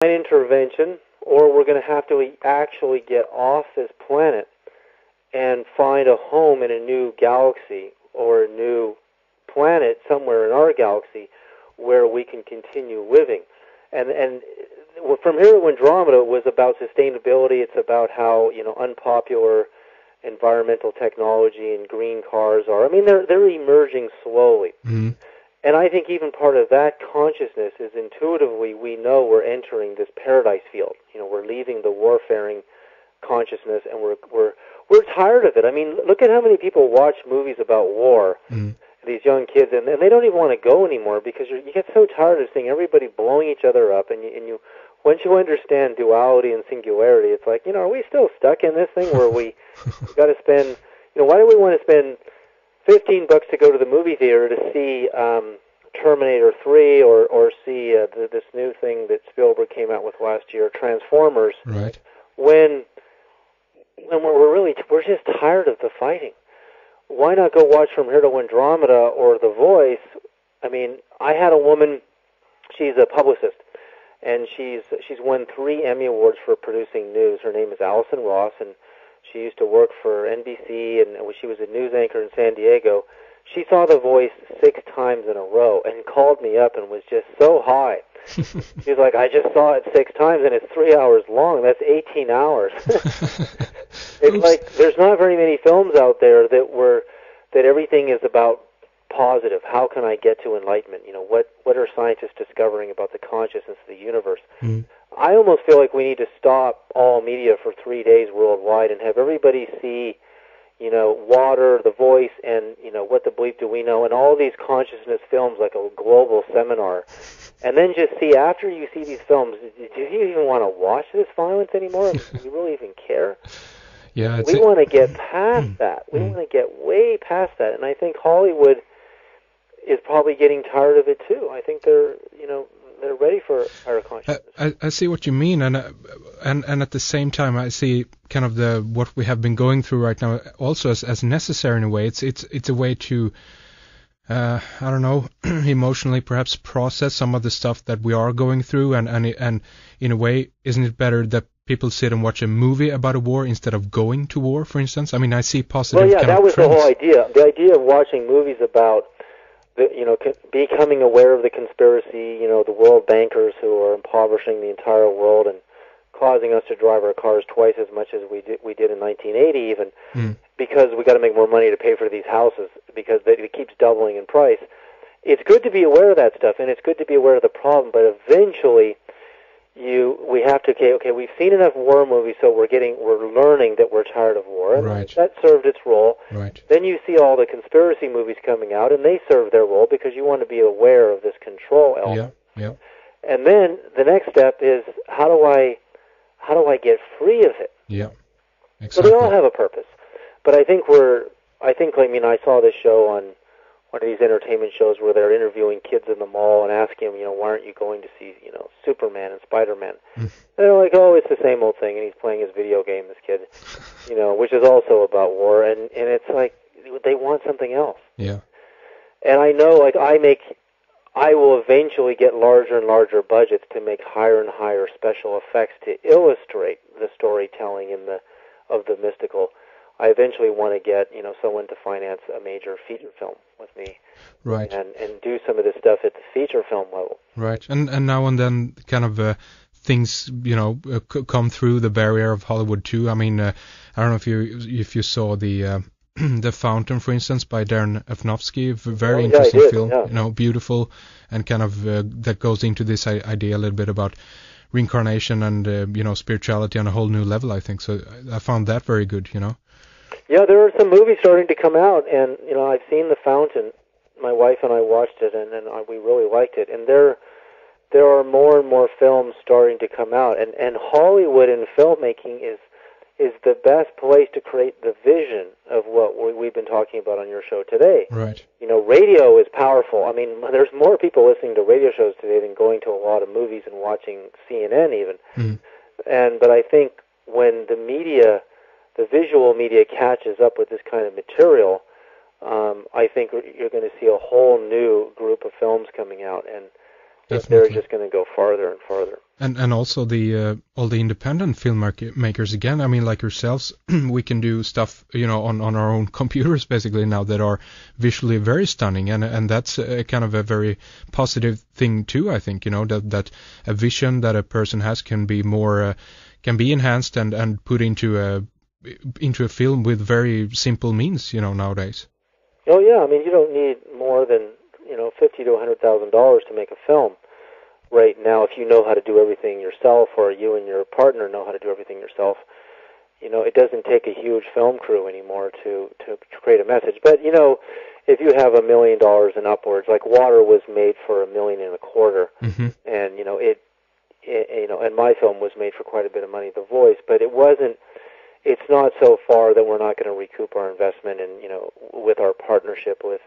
intervention, or we're going to have to actually get off this planet and find a home in a new galaxy or a new planet somewhere in our galaxy where we can continue living. And From Here to Andromeda was about sustainability. It's about how, unpopular environmental technology and green cars are. I mean, they're emerging slowly. Mm-hmm. And I think even part of that consciousness is intuitively we know we're entering this paradise field. We're leaving the warfaring consciousness, and we're tired of it. I mean, look at how many people watch movies about war. Mm-hmm. These young kids, and they don't even want to go anymore because you get so tired of seeing everybody blowing each other up, and you once you understand duality and singularity, it's like, are we still stuck in this thing where we got to spend, why do we want to spend $15 to go to the movie theater to see Terminator 3 or see this new thing that Spielberg came out with last year, Transformers, right? When we're just tired of the fighting. Why not go watch From Here to Andromeda or The Voice? I mean, I had a woman, she's a publicist, and she's won 3 Emmy Awards for producing news. Her name is Allison Ross, and she used to work for NBC, and she was a news anchor in San Diego. She saw The Voice 6 times in a row and called me up and was just so high. She was like, I just saw it 6 times, and it's 3 hours long. That's 18 hours. It's like there's not very many films out there that everything is about positive. How can I get to enlightenment? What are scientists discovering about the consciousness of the universe? Mm. I almost feel like we need to stop all media for 3 days worldwide and have everybody see, Water, The Voice, and, What the Bleep Do We Know, and all these consciousness films like a global seminar. And then just see, after you see these films, do you even want to watch this violence anymore? Do you really even care? Yeah, we want to get past that. We want to get way past that. And I think Hollywood is probably getting tired of it too. I think they're ready for higher consciousness. I see what you mean, and at the same time, I see kind of what we have been going through right now also as necessary in a way. It's a way to I don't know, emotionally perhaps process some of the stuff that we are going through, and in a way, isn't it better that people sit and watch a movie about a war instead of going to war, for instance? I mean, I see positive. Well, yeah, that was trends. The whole idea. The idea of watching movies about becoming aware of the conspiracy, the world bankers who are impoverishing the entire world and causing us to drive our cars twice as much as we did in 1980 even, because we got to make more money to pay for these houses because it keeps doubling in price. It's good to be aware of that stuff, and it's good to be aware of the problem, but eventually we have to, okay, we've seen enough war movies, so we're learning that we're tired of war, and right. That served its role. Right. Then you see all the conspiracy movies coming out, and they serve their role because you want to be aware of this control element. Yeah. And then the next step is how do I get free of it? Yeah. Exactly. So they all have a purpose, but I mean, I saw this show on one of these entertainment shows where they're interviewing kids in the mall and asking them, why aren't you going to see, Superman and Spider-Man? And they're like, oh, it's the same old thing, and he's playing his video game, this kid, which is also about war, and it's like they want something else. Yeah. And I know, like, I will eventually get larger and larger budgets to make higher and higher special effects to illustrate the storytelling of the mystical. I eventually want to get, someone to finance a major feature film with me. Right. And do some of this stuff at the feature film level. Right. And now and then kind of things, come through the barrier of Hollywood too. I mean, I don't know if you saw the The Fountain, for instance, by Darren Aronofsky, very interesting film, yeah. Beautiful, and kind of that goes into this idea a little bit about reincarnation and, spirituality on a whole new level, I think. So I found that very good, Yeah, there are some movies starting to come out, and, I've seen The Fountain. My wife and I watched it, and we really liked it. And there are more and more films starting to come out, and Hollywood and filmmaking is the best place to create the vision of what we've been talking about on your show today. Right. Radio is powerful. I mean, there's more people listening to radio shows today than going to a lot of movies and watching CNN even. But I think when the visual media catches up with this kind of material, I think you're going to see a whole new group of films coming out, and they're just going to go farther and farther. And also the all the independent filmmakers again. I mean, like yourselves, we can do stuff, on our own computers basically now that are visually very stunning, and that's a kind of a very positive thing too. I think that a vision that a person has can be more can be enhanced and put into a film with very simple means, nowadays. Oh yeah, I mean you don't need more than $50,000 to $100,000 to make a film. Right now, if you know how to do everything yourself, or you and your partner know how to do everything yourself, it doesn't take a huge film crew anymore to create a message. But if you have $1 million and upwards, like Water was made for $1.25 million, Mm-hmm. and and my film was made for quite a bit of money, The Voice, but it wasn't. It's not so far that we're not going to recoup our investment, and with our partnership with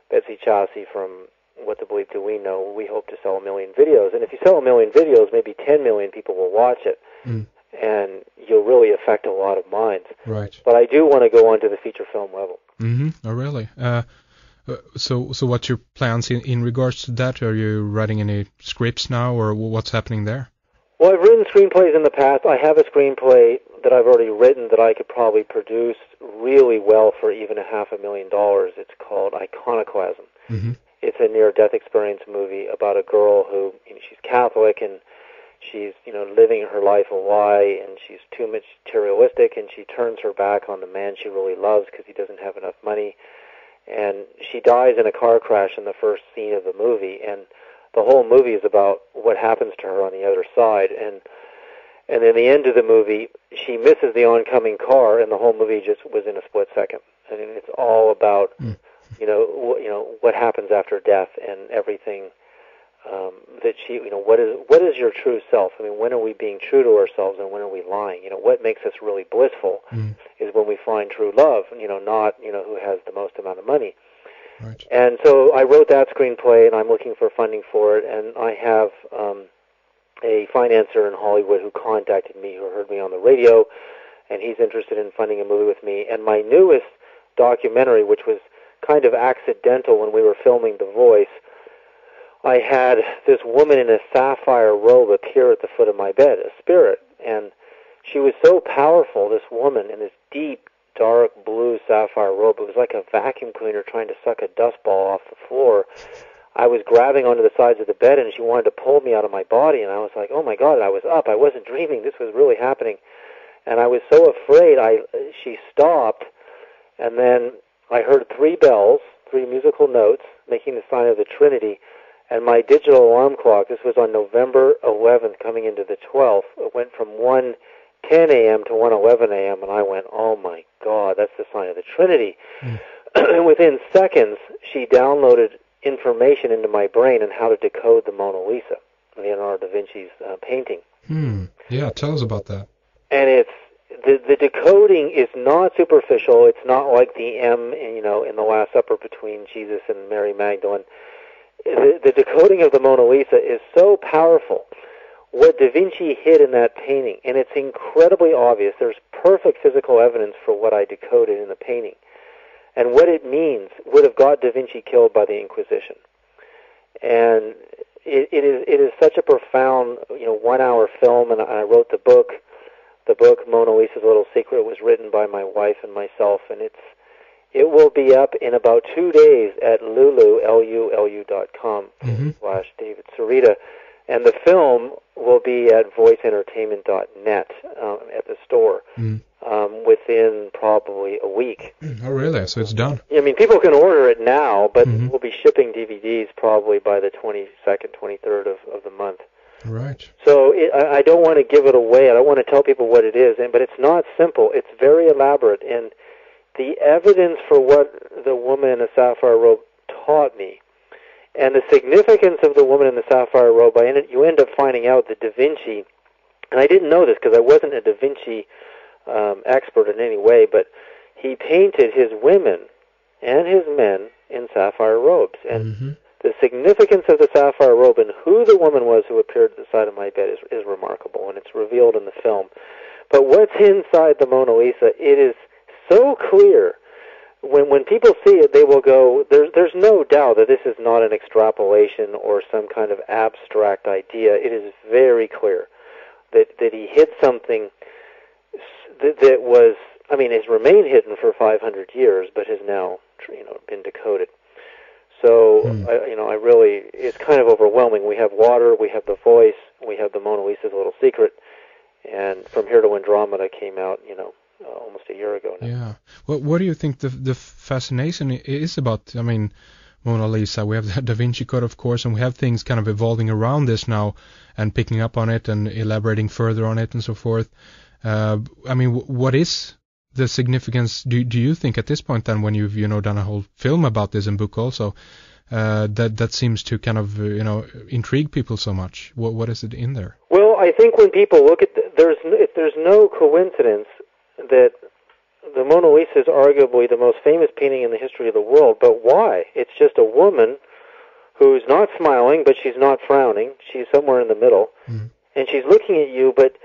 Betsy Chassie from What the Bleep Do We Know, we hope to sell 1 million videos. And if you sell 1 million videos, maybe 10 million people will watch it, and you'll really affect a lot of minds. Right. But I do want to go on to the feature film level. Mm-hmm. Oh, really? So what's your plans in regards to that? Are you writing any scripts now, or what's happening there? Well, I've written screenplays in the past. I have a screenplay that I've already written that I could probably produce really well for even $500,000. It's called Iconoclasm. Mm-hmm. It's a near-death experience movie about a girl who, she's Catholic, and she's, living her life a lie, and she's too materialistic, and she turns her back on the man she really loves because he doesn't have enough money. And she dies in a car crash in the first scene of the movie, and the whole movie is about what happens to her on the other side. And in the end of the movie, she misses the oncoming car, and the whole movie just was in a split second. And it's all about what happens after death and everything that she, what is your true self? I mean, when are we being true to ourselves, and when are we lying? What makes us really blissful is when we find true love. Not who has the most amount of money. Right. And so I wrote that screenplay, and I'm looking for funding for it. And I have a financier in Hollywood who contacted me, who heard me on the radio, and he's interested in funding a movie with me. And my newest documentary, which was kind of accidental when we were filming The Voice, I had this woman in a sapphire robe appear at the foot of my bed, a spirit. And she was so powerful, this woman, in this deep, dark blue sapphire robe. It was like a vacuum cleaner trying to suck a dust ball off the floor. I was grabbing onto the sides of the bed, and she wanted to pull me out of my body, and I was like, oh my God, I was up. I wasn't dreaming. This was really happening. And I was so afraid. She stopped, and then I heard 3 bells, 3 musical notes, making the sign of the Trinity, and my digital alarm clock, this was on November 11th, coming into the 12th, it went from 1:10 a.m. to 1:11 a.m., and I went, oh my God, that's the sign of the Trinity. And within seconds, she downloaded information into my brain on how to decode the Mona Lisa, Leonardo da Vinci's painting. Yeah, tell us about that. And it's the decoding is not superficial. It's not like the M, in the Last Supper between Jesus and Mary Magdalene. The decoding of the Mona Lisa is so powerful. What Da Vinci hid in that painting, and it's incredibly obvious. There's perfect physical evidence for what I decoded in the painting. And what it means would have got Da Vinci killed by the Inquisition. And it is such a profound, 1-hour film, and I wrote the book. The book, Mona Lisa's Little Secret, was written by my wife and myself, and it will be up in about 2 days at lulu.com /David Sereda. And the film will be at voiceentertainment.net at the store within probably a week. Oh, really? So it's done? I mean, people can order it now, but we'll be shipping DVDs probably by the 22nd, 23rd of the month. Right. So I don't want to give it away. I don't want to tell people what it is, but it's not simple. It's very elaborate. And the evidence for what the woman in the sapphire robe taught me, and the significance of the woman in the sapphire robe, you end up finding out that Da Vinci, and I didn't know this because I wasn't a Da Vinci expert in any way, but he painted his women and his men in sapphire robes. And the significance of the sapphire robe and who the woman was who appeared at the side of my bed is remarkable, and it's revealed in the film. But what's inside the Mona Lisa, it is so clear when people see it, they will go, there's no doubt that this is not an extrapolation or some kind of abstract idea. It is very clear that he hid something that was, I mean, has remained hidden for 500 years, but has now, been decoded. So, I really, it's kind of overwhelming. We have water, we have the voice, we have the Mona Lisa's little secret, and From Here to Andromeda came out, almost a year ago now. Yeah. What do you think the fascination is about? I mean, Mona Lisa, we have the Da Vinci Code, of course, and we have things kind of evolving around this now and picking up on it and elaborating further on it and so forth. I mean, what is the significance, do you think, at this point then, when you've, done a whole film about this and book also, that seems to kind of, intrigue people so much? What is it in there? Well, I think when people look at there's no coincidence that the Mona Lisa is arguably the most famous painting in the history of the world. But why? It's just a woman who's not smiling, but she's not frowning. She's somewhere in the middle, and she's looking at you. But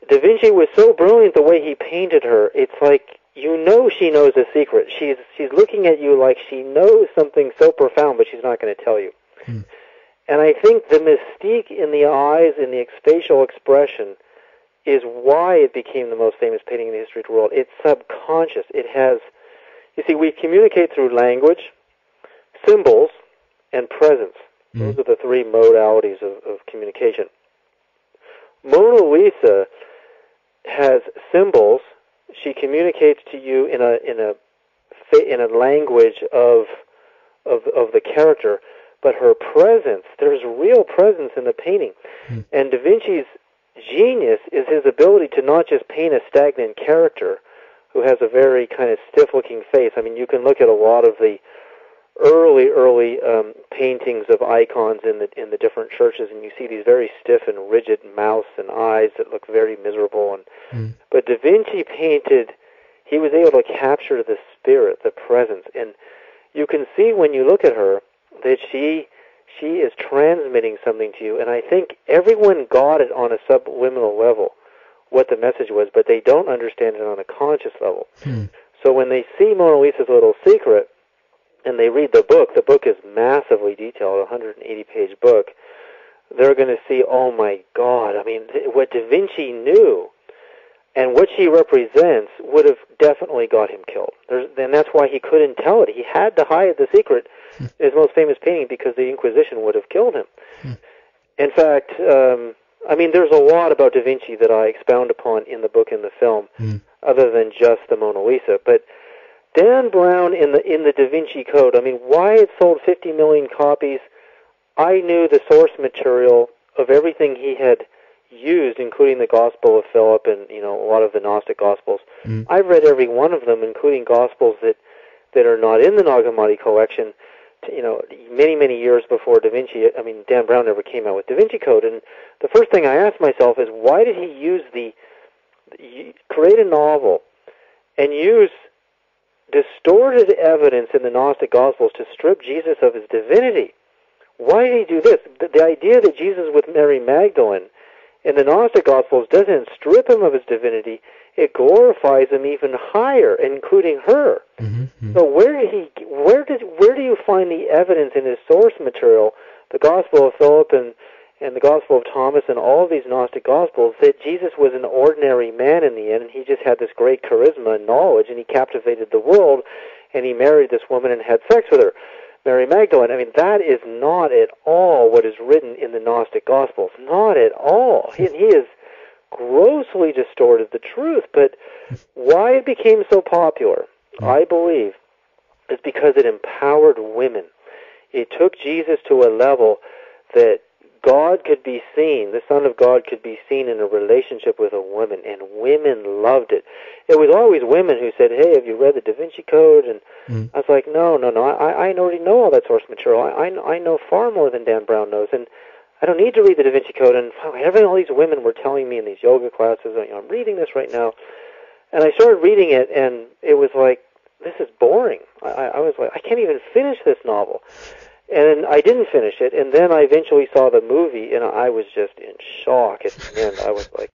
Da Vinci was so brilliant the way he painted her. It's like she knows a secret. She's looking at you like she knows something so profound, but she's not going to tell you. And I think the mystique in the eyes, in the facial expression, is why it became the most famous painting in the history of the world. It's subconscious. It has, we communicate through language, symbols, and presence. Those are the three modalities of communication. Mona Lisa has symbols. She communicates to you in a language of the character, but her presence, there's real presence in the painting. And Da Vinci's genius is his ability to not just paint a stagnant character who has a very kind of stiff-looking face. I mean, you can look at a lot of the early paintings of icons in the different churches, and you see these very stiff and rigid mouths and eyes that look very miserable. But Da Vinci painted, he was able to capture the spirit, the presence, and you can see when you look at her that she is transmitting something to you, and I think everyone got it on a subliminal level, what the message was, but they don't understand it on a conscious level. So when they see Mona Lisa's little secret, and they read the book is massively detailed, a 180-page book, they're going to see, oh my God, I mean, what Da Vinci knew and what she represents would have definitely got him killed. And that's why he couldn't tell it. He had to hide the secret in his most famous painting because the Inquisition would have killed him. In fact, I mean, there's a lot about Da Vinci that I expound upon in the book and the film, other than just the Mona Lisa. But Dan Brown in the Da Vinci Code, I mean, why it sold 50 million copies, I knew the source material of everything he had used, including the Gospel of Philip and, a lot of the Gnostic Gospels. I've read every one of them, including Gospels that are not in the Nag Hammadi collection, many, many years before Da Vinci. I mean, Dan Brown never came out with Da Vinci Code. And the first thing I asked myself is, why did he create a novel and use distorted evidence in the Gnostic Gospels to strip Jesus of his divinity? Why did he do this? The idea that Jesus with Mary Magdalene in the Gnostic Gospels doesn't strip him of his divinity, it glorifies him even higher, including her. So where do you find the evidence in his source material, the Gospel of Philip and the Gospel of Thomas and all of these Gnostic Gospels, that Jesus was an ordinary man in the end, and he just had this great charisma and knowledge, and he captivated the world, and he married this woman and had sex with her, Mary Magdalene? I mean, that is not at all what is written in the Gnostic Gospels. Not at all. He has grossly distorted the truth. But why it became so popular, I believe, is because it empowered women. It took Jesus to a level that God could be seen, the Son of God could be seen in a relationship with a woman, and women loved it. It was always women who said, hey, have you read the Da Vinci Code? And I was like, no, I already know all that source material. I know far more than Dan Brown knows, and I don't need to read the Da Vinci Code. And all these women were telling me in these yoga classes, I'm reading this right now, and I started reading it, and it was like, this is boring. I was like, I can't even finish this novel. And I didn't finish it, and then I eventually saw the movie, and I was just in shock at the end. I was like,